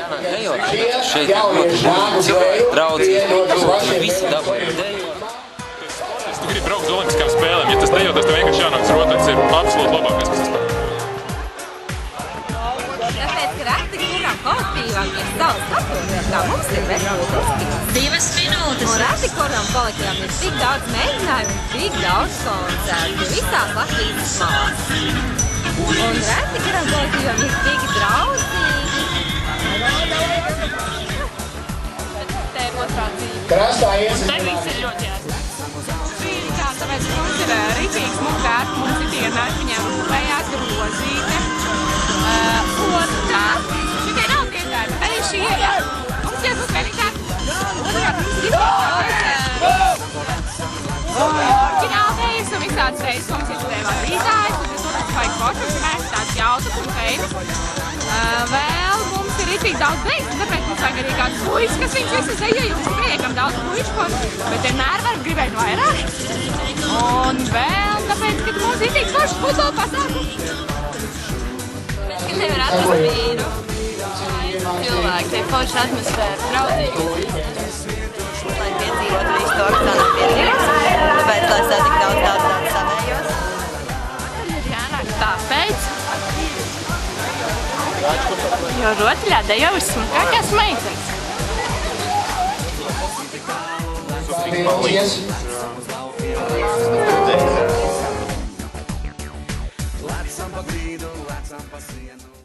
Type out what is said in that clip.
Šeit ļoti cilvēki, draudzīgi, visi dabūja dejo. Tu gribi braukt uz olimpiskām spēlēm, ja tas dejoties, tev vienkārši jānāk uz rotaļas, ir absolūti labākais, kas vispār. Tāpēc, ka reti kuram kolektīvam ir savs skatuves, kā mums ir veselīgi. 2 minūtes. Un reti kuram kolektīvam ir tik daudz mēģinājumu, tik daudz koncertu, visās Latvijas malās. Un reti kuram kolektīvam ir tik draudzīgi. Te ir otrā dzīve. Krastā ies. Un te viss ir ļoti jāsaka. Tāpēc mums ir rītīgs mugāt, mums ir pienākt, viņam rūpējās grozīte. Otrkārt, šitie nav tiesājumi, arī šie ir. Mums ir vienkārt. Otrkārt, mums ir oriģināla tejas un visādas tejas, ko mums iestudējumā rīzājas, un tas otrs vajag košus, mēs tāds jautas un tejas. Vēl mums ir rītīgi daudz beigas, un tāpēc mums vajag arī kāds puiši, kas viņus visus dejo, jo mums priekam daudz puišu, bet vienmēr var gribēt vairāk. Un vēl tāpēc, ka mums ir rītīgi forši futbola pasākumi. Ka tev ir atrast vīru, cilvēki, te ir forša atmosfēra, draudzīgi, lai piedzīvot visu to, kas tā nav piedzīvots, tāpēc, lai satik daudz savējos. Ir jānāk tāpēc, jo rotaļā dejo vissmukākās meitenes. Paldies. Lēcam pa grīdu, lēcam pa sienu.